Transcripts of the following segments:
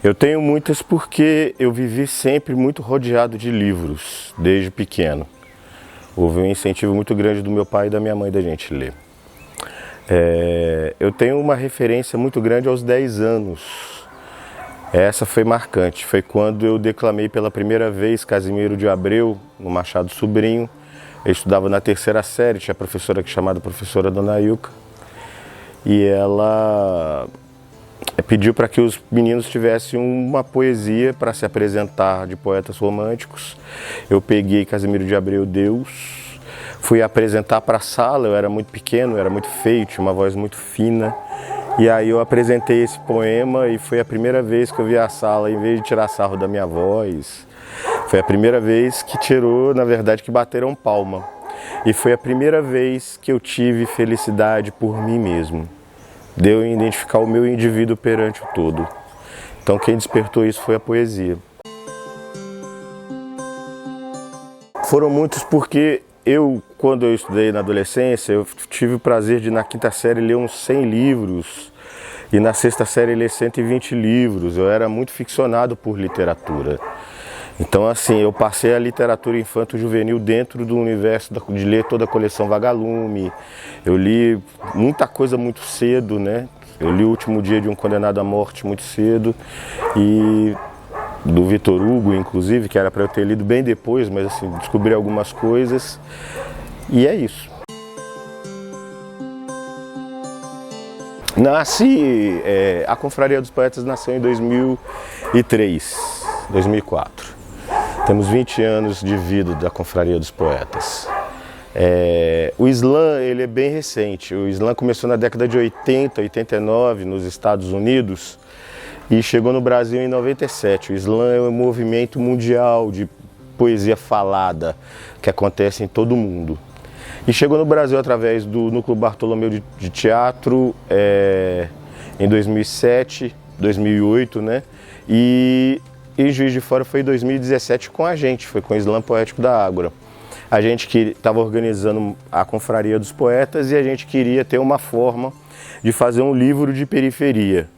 Eu tenho muitas porque eu vivi sempre muito rodeado de livros, desde pequeno. Houve um incentivo muito grande do meu pai e da minha mãe da gente ler. Eu tenho uma referência muito grande aos 10 anos. Essa foi marcante, foi quando eu declamei pela primeira vez Casimiro de Abreu, no Machado Sobrinho. Eu estudava na 3ª série, tinha professora chamada professora Dona Ilka. E ela pediu para que os meninos tivessem uma poesia para se apresentar de poetas românticos. Eu peguei Casimiro de Abreu, Deus, fui apresentar para a sala, eu era muito pequeno, era muito feio, tinha uma voz muito fina. E aí eu apresentei esse poema e foi a primeira vez que eu vi a sala, em vez de tirar sarro da minha voz, foi a primeira vez que tirou, na verdade, que bateram palma. E foi a primeira vez que eu tive felicidade por mim mesmo. De eu identificar o meu indivíduo perante o todo. Então quem despertou isso foi a poesia. Foram muitos porque quando eu estudei na adolescência, eu tive o prazer de na 5ª série ler uns 100 livros e na 6ª série ler 120 livros. Eu era muito ficcionado por literatura. Então assim, eu passei a literatura infanto-juvenil dentro do universo de ler toda a coleção Vagalume. Eu li muita coisa muito cedo, né? Eu li O Último Dia de um Condenado à Morte muito cedo, e do Vitor Hugo, inclusive, que era para eu ter lido bem depois, mas assim, descobri algumas coisas, e é isso. A Confraria dos Poetas nasceu em 2003, 2004. Temos 20 anos de vida da Confraria dos Poetas. O slam, ele é bem recente. O slam começou na década de 80, 89 nos Estados Unidos e chegou no Brasil em 97. O slam é um movimento mundial de poesia falada que acontece em todo o mundo. E chegou no Brasil através do Núcleo Bartolomeu de Teatro em 2007, 2008, né? E em Juiz de Fora foi em 2017 com a gente, foi com o Slam Poético da Ágora. A gente que estava organizando a Confraria dos Poetas e a gente queria ter uma forma de fazer um livro de periferia.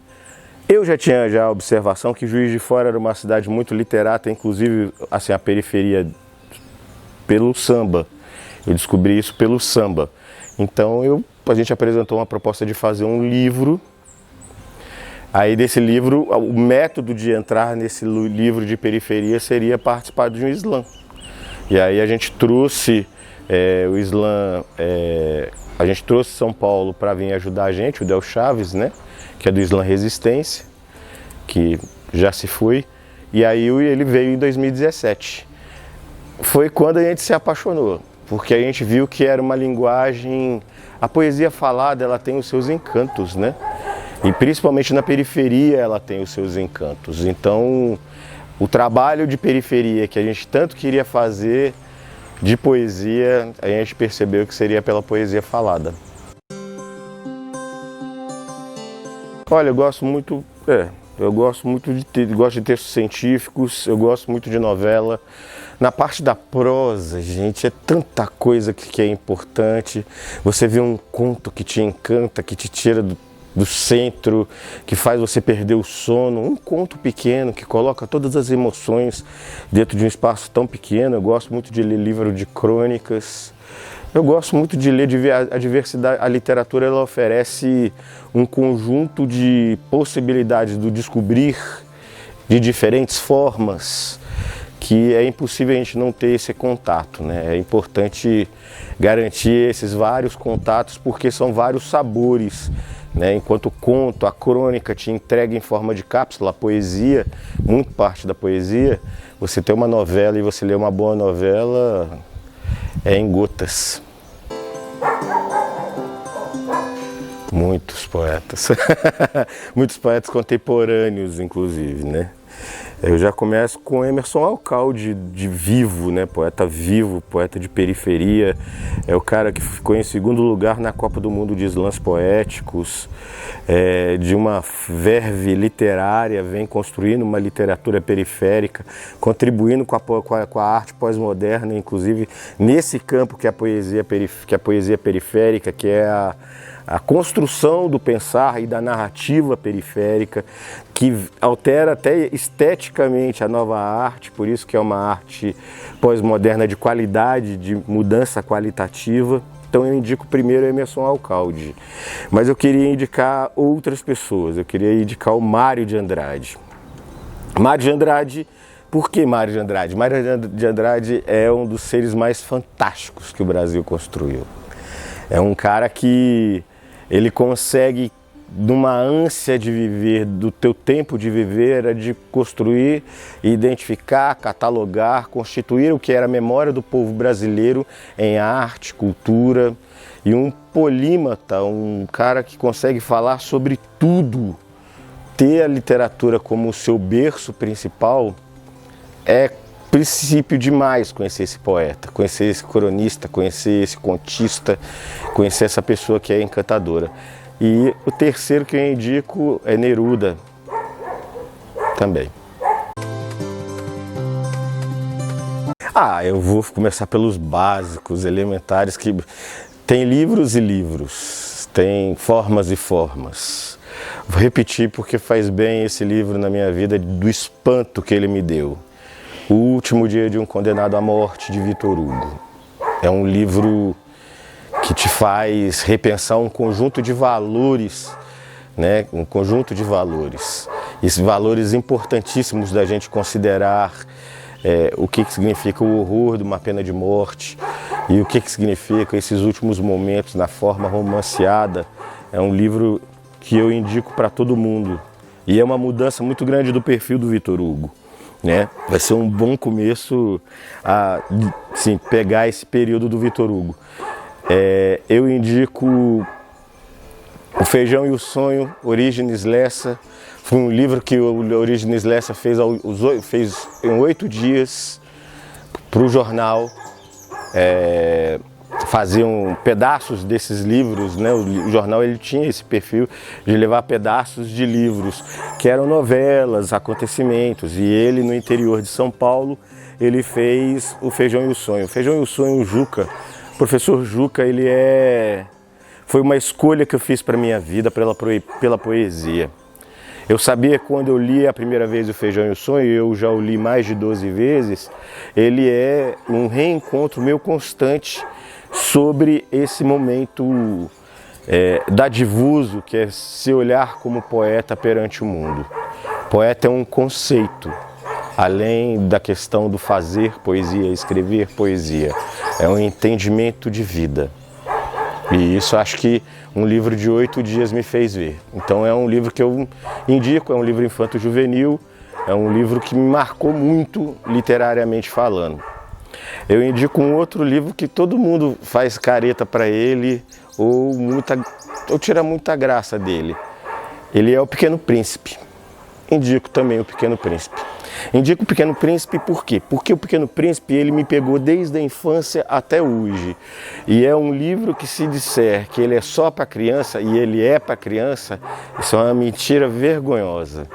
Eu já tinha a observação que Juiz de Fora era uma cidade muito literata, inclusive assim, a periferia pelo samba. Eu descobri isso pelo samba. Então a gente apresentou uma proposta de fazer um livro. Aí desse livro, o método de entrar nesse livro de periferia seria participar de um slam. E aí a gente trouxe o slam, a gente trouxe São Paulo para vir ajudar a gente, o Del Chaves, né, que é do Slam Resistência, que já se foi, e aí ele veio em 2017. Foi quando a gente se apaixonou, porque a gente viu que era uma linguagem, a poesia falada, ela tem os seus encantos, né? E principalmente na periferia ela tem os seus encantos. Então, o trabalho de periferia que a gente tanto queria fazer de poesia, a gente percebeu que seria pela poesia falada. Olha, eu gosto muito de textos científicos, eu gosto muito de novela. Na parte da prosa, gente, é tanta coisa que é importante. Você vê um conto que te encanta, que te tira do centro, que faz você perder o sono, um conto pequeno que coloca todas as emoções dentro de um espaço tão pequeno. Eu gosto muito de ler livro de crônicas, eu gosto muito de ler a diversidade. A literatura, ela oferece um conjunto de possibilidades do descobrir de diferentes formas, que é impossível a gente não ter esse contato, né? É importante garantir esses vários contatos, porque são vários sabores, né? Enquanto o conto, a crônica te entrega em forma de cápsula, a poesia, muito parte da poesia, você tem uma novela e você lê uma boa novela, é em gotas. Muitos poetas, muitos poetas contemporâneos, inclusive, né? Eu já começo com Emerson Alcalde, de vivo, né? Poeta vivo, poeta de periferia. É o cara que ficou em 2º lugar na Copa do Mundo de Slams Poéticos, de uma verve literária, vem construindo uma literatura periférica, contribuindo com a arte pós-moderna, inclusive nesse campo que é a poesia periférica, que é a construção do pensar e da narrativa periférica, que altera até esteticamente a nova arte, por isso que é uma arte pós-moderna de qualidade, de mudança qualitativa. Então eu indico primeiro Emerson Alcalde, mas eu queria indicar outras pessoas, eu queria indicar o Mário de Andrade. Mário de Andrade, por que Mário de Andrade? Mário de Andrade é um dos seres mais fantásticos que o Brasil construiu. É um cara que ele consegue, numa ânsia de viver, do teu tempo de viver, era de construir, identificar, catalogar, constituir o que era a memória do povo brasileiro em arte, cultura, e um polímata, um cara que consegue falar sobre tudo. Ter a literatura como o seu berço principal é princípio demais. Conhecer esse poeta, conhecer esse cronista, conhecer esse contista, conhecer essa pessoa que é encantadora. E o terceiro que eu indico é Neruda, também. Eu vou começar pelos básicos, elementares, que tem livros e livros, tem formas e formas. Vou repetir porque faz bem esse livro na minha vida, do espanto que ele me deu. O Último Dia de um Condenado à Morte, de Victor Hugo. É um livro que te faz repensar um conjunto de valores, né? Um conjunto de valores. Esses valores importantíssimos da gente considerar o que significa o horror de uma pena de morte e o que significa esses últimos momentos na forma romanceada. É um livro que eu indico para todo mundo. E é uma mudança muito grande do perfil do Victor Hugo. Né? Vai ser um bom começo a pegar esse período do Victor Hugo. Eu indico O Feijão e o Sonho, Orígenes Lessa. Foi um livro que o Orígenes Lessa fez em 8 dias para o jornal. Faziam pedaços desses livros, né? O jornal ele tinha esse perfil de levar pedaços de livros, que eram novelas, acontecimentos, e ele no interior de São Paulo, ele fez O Feijão e o Sonho. O Feijão e o Sonho, o Juca, o professor Juca, foi uma escolha que eu fiz para minha vida pela poesia. Eu sabia que quando eu li a primeira vez O Feijão e o Sonho, eu já o li mais de 12 vezes, ele é um reencontro meu constante sobre esse momento dadivoso que é se olhar como poeta perante o mundo. Poeta é um conceito, além da questão do fazer poesia, escrever poesia. É um entendimento de vida. E isso acho que um livro de 8 dias me fez ver. Então é um livro que eu indico, é um livro infanto-juvenil, é um livro que me marcou muito literariamente falando. Eu indico um outro livro que todo mundo faz careta para ele ou tira muita graça dele. Ele é O Pequeno Príncipe. Indico também O Pequeno Príncipe. Indico O Pequeno Príncipe por quê? Porque O Pequeno Príncipe ele me pegou desde a infância até hoje. E é um livro que, se disser que ele é só para criança, e ele é para criança, isso é uma mentira vergonhosa.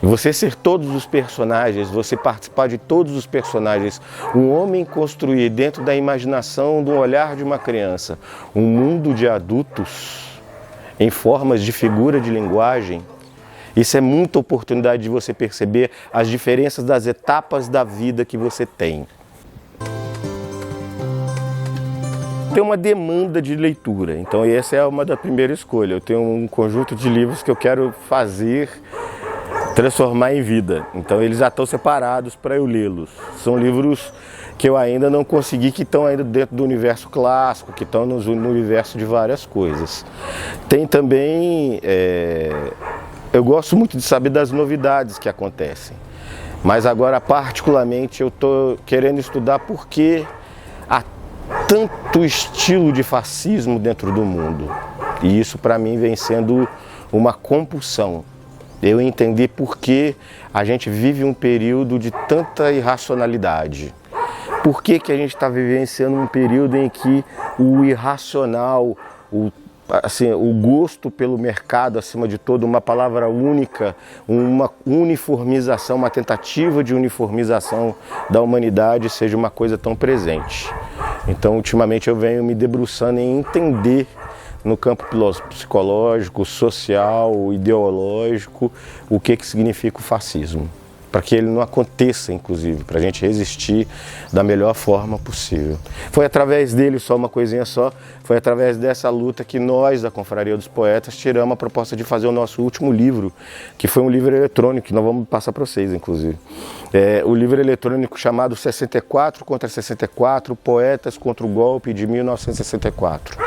Você ser todos os personagens, você participar de todos os personagens, um homem construir dentro da imaginação, do olhar de uma criança, um mundo de adultos em formas de figura de linguagem, isso é muita oportunidade de você perceber as diferenças das etapas da vida que você tem. Tem uma demanda de leitura, então essa é uma da primeira escolha. Eu tenho um conjunto de livros que eu quero transformar em vida. Então eles já estão separados para eu lê-los. São livros que eu ainda não consegui, que estão ainda dentro do universo clássico, que estão no universo de várias coisas. Tem também... eu gosto muito de saber das novidades que acontecem. Mas agora, particularmente, eu estou querendo estudar por que há tanto estilo de fascismo dentro do mundo. E isso, para mim, vem sendo uma compulsão. Eu entender por que a gente vive um período de tanta irracionalidade. Por que a gente está vivenciando um período em que o irracional, o gosto pelo mercado, acima de tudo, uma palavra única, uma uniformização, uma tentativa de uniformização da humanidade seja uma coisa tão presente. Então, ultimamente eu venho me debruçando em entender no campo psicológico, social, ideológico, o que significa o fascismo. Para que ele não aconteça, inclusive, para a gente resistir da melhor forma possível. Foi através dele, só uma coisinha só, foi através dessa luta que nós, da Confraria dos Poetas, tiramos a proposta de fazer o nosso último livro, que foi um livro eletrônico, que nós vamos passar para vocês, inclusive. O livro eletrônico chamado 64 contra 64, Poetas contra o Golpe de 1964,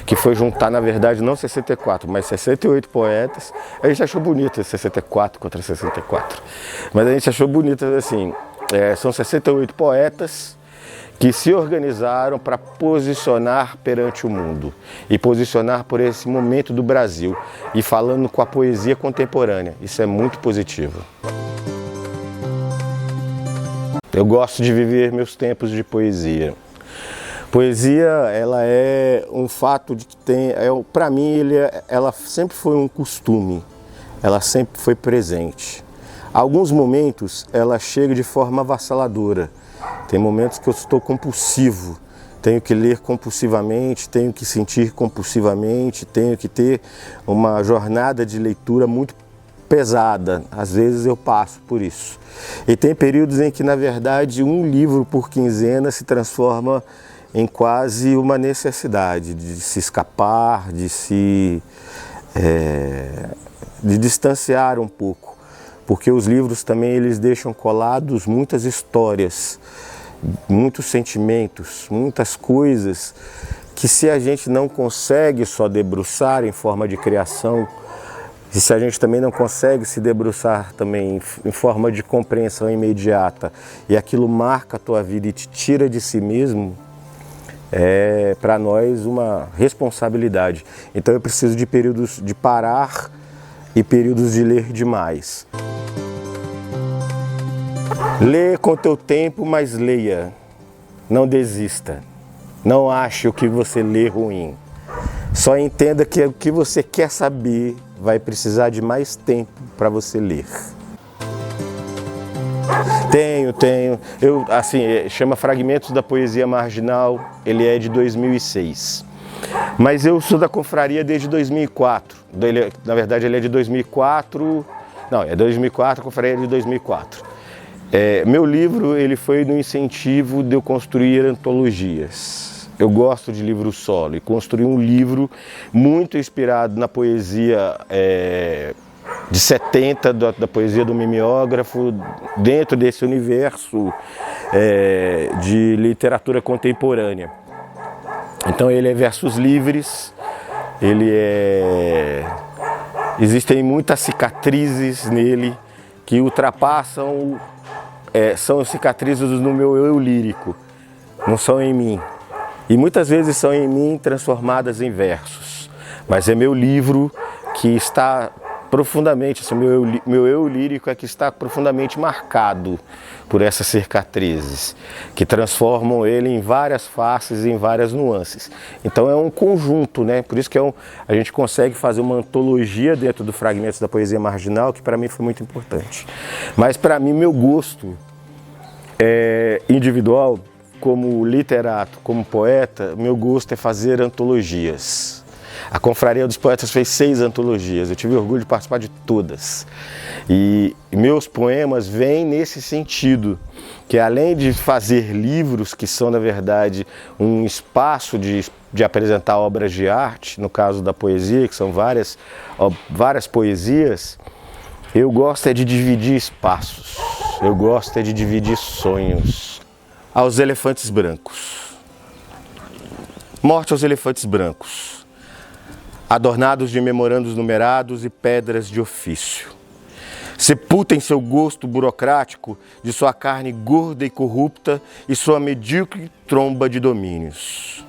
que foi juntar, na verdade, não 64, mas 68 poetas. A gente achou bonito esse 64 contra 64, mas a gente achou bonito assim, são 68 poetas que se organizaram para posicionar perante o mundo e posicionar por esse momento do Brasil e falando com a poesia contemporânea. Isso é muito positivo. Eu gosto de viver meus tempos de poesia. Poesia, ela é um fato de que tem, para mim, ela sempre foi um costume, ela sempre foi presente. Alguns momentos ela chega de forma avassaladora. Tem momentos que eu estou compulsivo, tenho que ler compulsivamente, tenho que sentir compulsivamente, tenho que ter uma jornada de leitura muito pesada. Às vezes eu passo por isso. E tem períodos em que, na verdade, um livro por quinzena se transforma em quase uma necessidade de se escapar, de distanciar um pouco. Porque os livros também eles deixam colados muitas histórias, muitos sentimentos, muitas coisas que, se a gente não consegue só debruçar em forma de criação, e se a gente também não consegue se debruçar também em forma de compreensão imediata, e aquilo marca a tua vida e te tira de si mesmo, é para nós uma responsabilidade. Então eu preciso de períodos de parar e períodos de ler demais. Lê com teu tempo, mas leia. Não desista. Não ache o que você lê ruim. Só entenda que o que você quer saber vai precisar de mais tempo para você ler. Tenho. Chama Fragmentos da Poesia Marginal, ele é de 2006. Mas eu sou da confraria desde 2004. Na verdade, ele é de 2004. Não, é 2004, a confraria é de 2004. Meu livro ele foi no incentivo de eu construir antologias. Eu gosto de livro solo e construí um livro muito inspirado na poesia de 70, da poesia do mimeógrafo, dentro desse universo de literatura contemporânea. Então ele é versos livres, existem muitas cicatrizes nele que ultrapassam, são cicatrizes no meu eu lírico, não são em mim. E muitas vezes são em mim transformadas em versos. Mas é meu livro que está profundamente, meu eu lírico é que está profundamente marcado por essas cicatrizes, que transformam ele em várias faces, em várias nuances. Então é um conjunto, né? Por isso que a gente consegue fazer uma antologia dentro do Fragmentos da Poesia Marginal, que para mim foi muito importante. Mas para mim, meu gosto individual, como literato, como poeta, meu gosto é fazer antologias. A Confraria dos Poetas fez 6 antologias, eu tive orgulho de participar de todas. E meus poemas vêm nesse sentido, que além de fazer livros, que são na verdade um espaço de apresentar obras de arte, no caso da poesia, que são várias poesias, eu gosto de dividir espaços, eu gosto de dividir sonhos. Aos elefantes brancos. Morte aos elefantes brancos, adornados de memorandos numerados e pedras de ofício. Sepultem seu gosto burocrático de sua carne gorda e corrupta e sua medíocre tromba de domínios.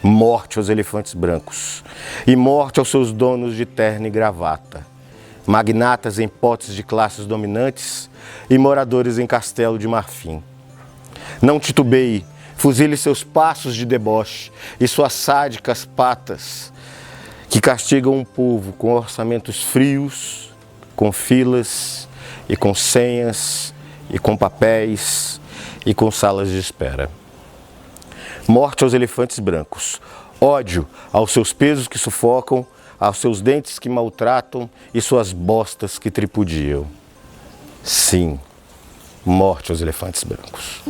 Morte aos elefantes brancos e morte aos seus donos de terno e gravata, magnatas em potes de classes dominantes e moradores em castelo de marfim. Não titubeie, fuzile seus passos de deboche e suas sádicas patas, que castigam um povo com orçamentos frios, com filas e com senhas e com papéis e com salas de espera. Morte aos elefantes brancos, Ódio aos seus pesos que sufocam, aos seus dentes que maltratam e suas bostas que tripudiam. Sim, morte aos elefantes brancos.